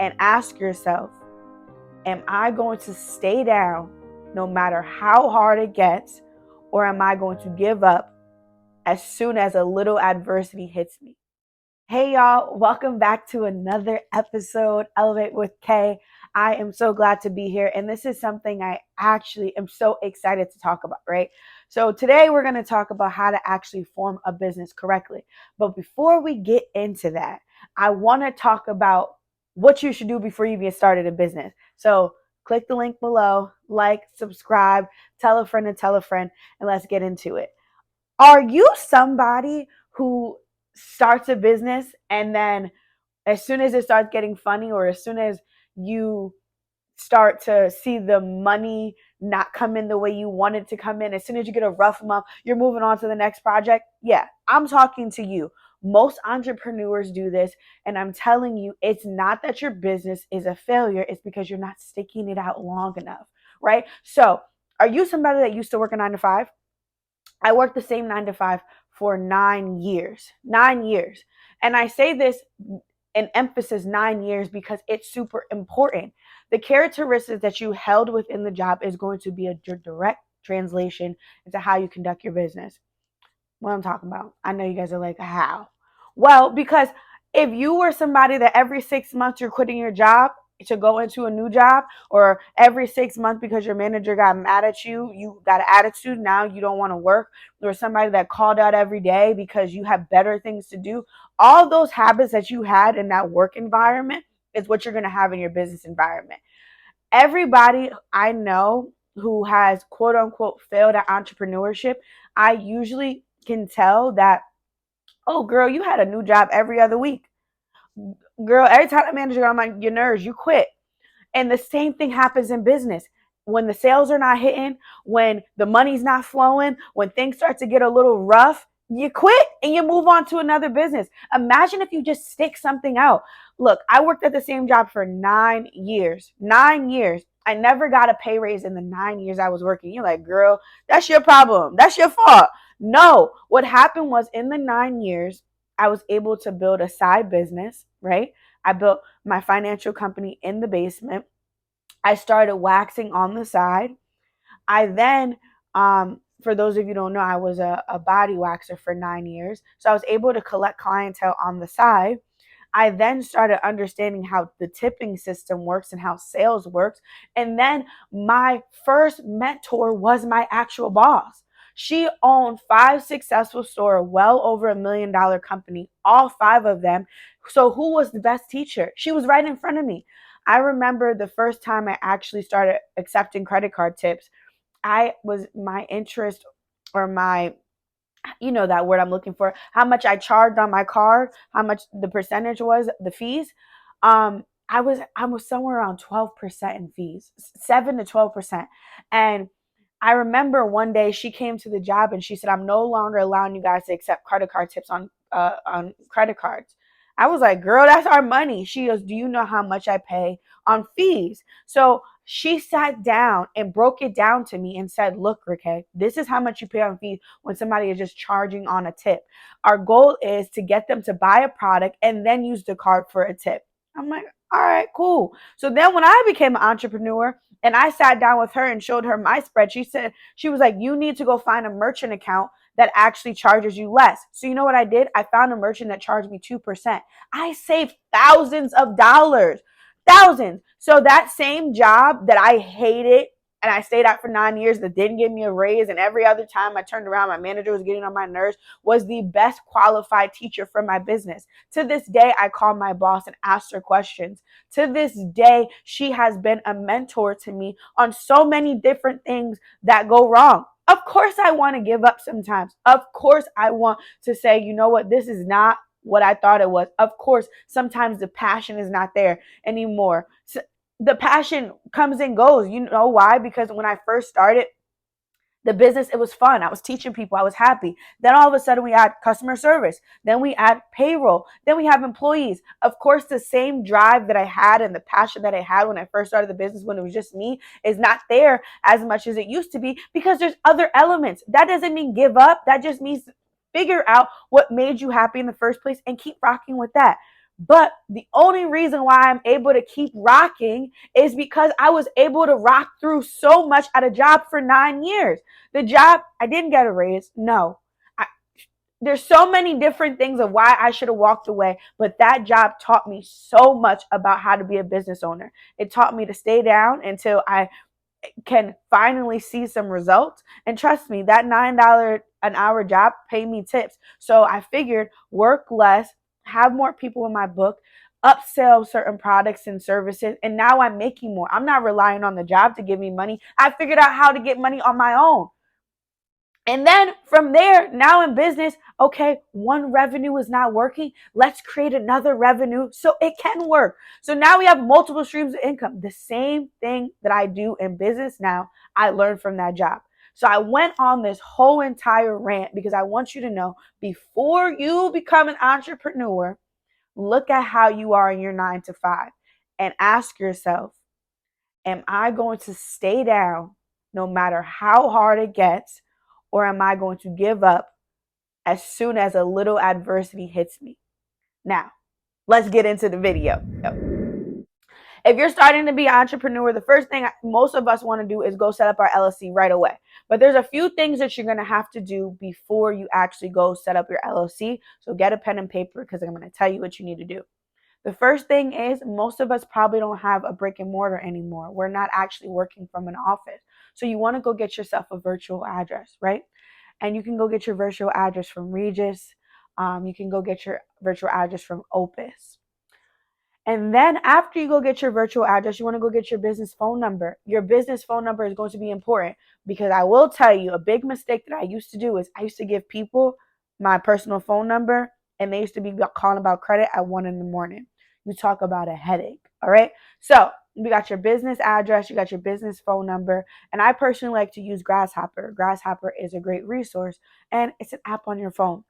and ask yourself, am I going to stay down no matter how hard it gets, or am I going to give up as soon as a little adversity hits me? Hey y'all, welcome back to another episode, Elevate with Kay. I am so glad to be here, and this is something I actually am so excited to talk about, right? So today we're going to talk about how to actually form a business correctly. But before we get into that, I want to talk about what you should do before you get started a business. So click the link below, like, subscribe, tell a friend, and let's get into it. Are you somebody who starts a business and then as soon as it starts getting funny, or as soon as you start to see the money not come in the way you want it to come in, as soon as you get a rough month, you're moving on to the next project? Yeah, I'm talking to you. Most entrepreneurs do this, and I'm telling you, it's not that your business is a failure, it's because you're not sticking it out long enough, right? So, are you somebody that used to work a 9 to 5? I worked the same 9 to 5 for 9 years. 9 years. And I say this in emphasis 9 years because it's super important. The characteristics that you held within the job is going to be a direct translation into how you conduct your business. What I'm talking about. I know you guys are like, how? Well, because if you were somebody that every 6 months you're quitting your job to go into a new job, or every 6 months because your manager got mad at you, you got an attitude, now you don't want to work, or somebody that called out every day because you have better things to do, all those habits that you had in that work environment is what you're going to have in your business environment. Everybody I know who has quote unquote failed at entrepreneurship, I usually can tell that, oh girl, you had a new job every other week. Girl, every time the manager got on your nerves, you quit. And the same thing happens in business. When the sales are not hitting, when the money's not flowing, when things start to get a little rough, you quit and you move on to another business. Imagine if you just stick something out. Look, I worked at the same job for 9 years. 9 years. I never got a pay raise in the 9 years I was working. You're like, girl, that's your problem. That's your fault. No, what happened was in the 9 years, I was able to build a side business, right? I built my financial company in the basement. I started waxing on the side. I then, for those of you who don't know, I was a body waxer for 9 years. So I was able to collect clientele on the side. I then started understanding how the tipping system works and how sales works. And then my first mentor was my actual boss. She owned 5 successful stores, well over $1 million company, all 5 of them. So who was the best teacher? She was right in front of me. I remember the first time I actually started accepting credit card tips, my interest, or my, that word I'm looking for, how much I charged on my card, how much the percentage was, the fees. I was somewhere around 12% in fees, 7 to 12%. And I remember one day she came to the job and she said, I'm no longer allowing you guys to accept credit card tips on credit cards. I was like, girl, that's our money. She goes, do you know how much I pay on fees? So she sat down and broke it down to me and said, look, Ricky, this is how much you pay on fees when somebody is just charging on a tip. Our goal is to get them to buy a product and then use the card for a tip. I'm like, all right, cool. So then when I became an entrepreneur and I sat down with her and showed her my spreadsheet, she was like, you need to go find a merchant account that actually charges you less. So you know what I did? I found a merchant that charged me 2%. I saved thousands of dollars. Thousands. So that same job that I hated and I stayed out for 9 years that didn't give me a raise, and every other time I turned around, my manager was getting on my nerves, was the best qualified teacher for my business. To this day, I call my boss and ask her questions. To this day, she has been a mentor to me on so many different things that go wrong. Of course, I want to give up sometimes. Of course, I want to say, you know what, this is not what I thought it was. Of course, sometimes the passion is not there anymore. So the passion comes and goes. You know why? Because when I first started the business, it was fun. I was teaching people. I was happy. Then all of a sudden we add customer service. Then we add payroll. Then we have employees. Of course, the same drive that I had and the passion that I had when I first started the business when it was just me is not there as much as it used to be because there's other elements. That doesn't mean give up. That just means figure out what made you happy in the first place and keep rocking with that. But the only reason why I'm able to keep rocking is because I was able to rock through so much at a job for 9 years. The job, I didn't get a raise. No. There's so many different things of why I should have walked away, but that job taught me so much about how to be a business owner. It taught me to stay down until I can finally see some results. And trust me, that $9 an hour job paid me tips. So I figured work less, have more people in my book, upsell certain products and services, and now I'm making more. I'm not relying on the job to give me money. I figured out how to get money on my own. And then from there, now in business, okay, one revenue is not working. Let's create another revenue so it can work. So now we have multiple streams of income. The same thing that I do in business now, I learned from that job. So I went on this whole entire rant because I want you to know, before you become an entrepreneur, look at how you are in your 9 to 5 and ask yourself, am I going to stay down no matter how hard it gets, or am I going to give up as soon as a little adversity hits me? Now, let's get into the video. If you're starting to be an entrepreneur, the first thing most of us want to do is go set up our LLC right away. But there's a few things that you're going to have to do before you actually go set up your LLC. So get a pen and paper because I'm going to tell you what you need to do. The first thing is, most of us probably don't have a brick and mortar anymore. We're not actually working from an office. So you want to go get yourself a virtual address, right? And you can go get your virtual address from Regis. You can go get your virtual address from Opus. And then after you go get your virtual address, you want to go get your business phone number. Your business phone number is going to be important because I will tell you, a big mistake that I used to do is I used to give people my personal phone number and they used to be calling about credit at 1 a.m. You talk about a headache. All right. So you got your business address, you got your business phone number. And I personally like to use Grasshopper. Grasshopper is a great resource and it's an app on your phone.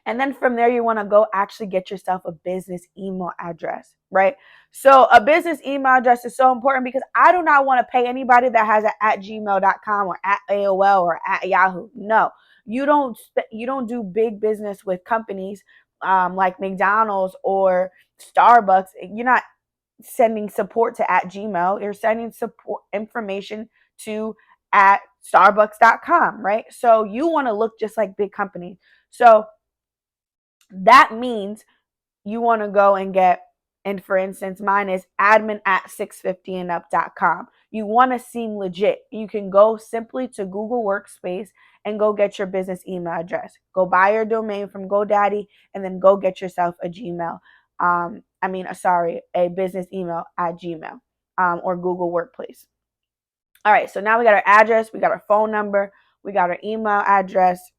And then from there, you want to go actually get yourself a business email address, right? So a business email address is so important because I do not want to pay anybody that has an at gmail.com or at AOL or at Yahoo. No, you don't do big business with companies like McDonald's or Starbucks. You're not sending support to at Gmail. You're sending support information to at starbucks.com, right? So you want to look just like big companies. So that means you want to go and get, and for instance, mine is admin at 650andup.com. You want to seem legit. You can go simply to Google Workspace and go get your business email address. Go buy your domain from GoDaddy and then go get yourself a Gmail. A business email at Gmail or Google Workplace. All right, so now we got our address, we got our phone number, we got our email address.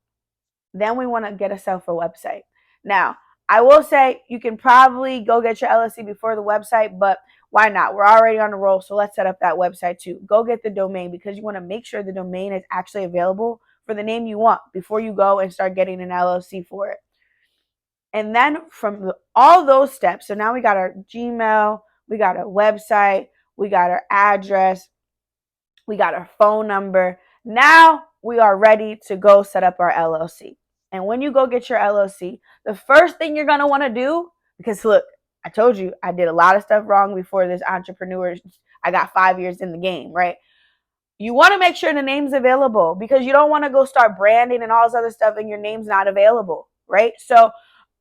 Then we want to get ourselves a website. Now, I will say you can probably go get your LLC before the website, but why not? We're already on the roll, so let's set up that website too. Go get the domain because you want to make sure the domain is actually available for the name you want before you go and start getting an LLC for it. And then from all those steps, so now we got our Gmail, we got our website, we got our address, we got our phone number. Now we are ready to go set up our LLC. And when you go get your LLC, the first thing you're going to want to do, because look, I told you I did a lot of stuff wrong before this entrepreneur. I got 5 years in the game, right? You want to make sure the name's available because you don't want to go start branding and all this other stuff and your name's not available, right? So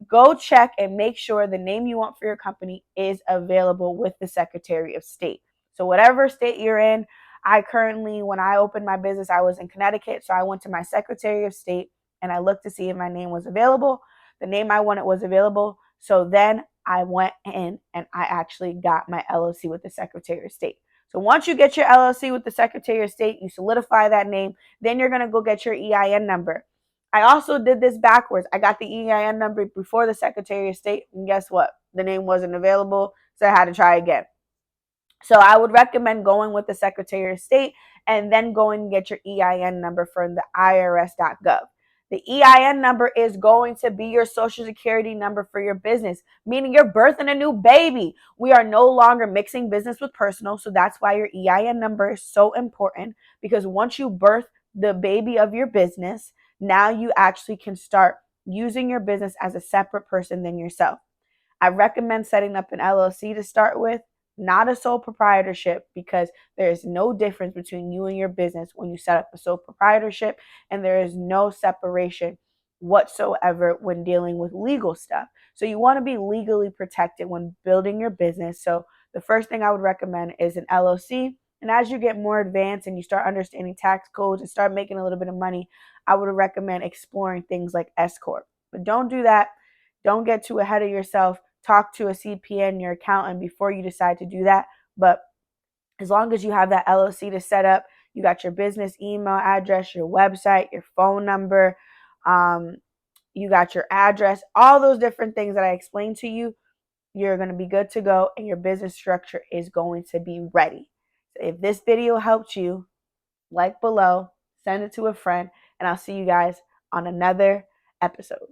go check and make sure the name you want for your company is available with the Secretary of State. So whatever state you're in, when I opened my business, I was in Connecticut. So I went to my Secretary of State and I looked to see if my name was available. The name I wanted was available. So then I went in and I actually got my LLC with the Secretary of State. So once you get your LLC with the Secretary of State, you solidify that name. Then you're going to go get your EIN number. I also did this backwards. I got the EIN number before the Secretary of State. And guess what? The name wasn't available. So I had to try again. So I would recommend going with the Secretary of State and then going and get your EIN number from the IRS.GOV. The EIN number is going to be your social security number for your business, meaning you're birthing a new baby. We are no longer mixing business with personal. So that's why your EIN number is so important, because once you birth the baby of your business, now you actually can start using your business as a separate person than yourself. I recommend setting up an LLC to start with, not a sole proprietorship, because there is no difference between you and your business when you set up a sole proprietorship, and there is no separation whatsoever when dealing with legal stuff. So you want to be legally protected when building your business. So the first thing I would recommend is an LLC. And as you get more advanced and you start understanding tax codes and start making a little bit of money, I would recommend exploring things like S Corp. But don't do that. Don't get too ahead of yourself. Talk to a CPA and your accountant before you decide to do that. But as long as you have that LLC to set up, you got your business email address, your website, your phone number, you got your address, all those different things that I explained to you, you're going to be good to go and your business structure is going to be ready. So if this video helped you, like below, send it to a friend, and I'll see you guys on another episode.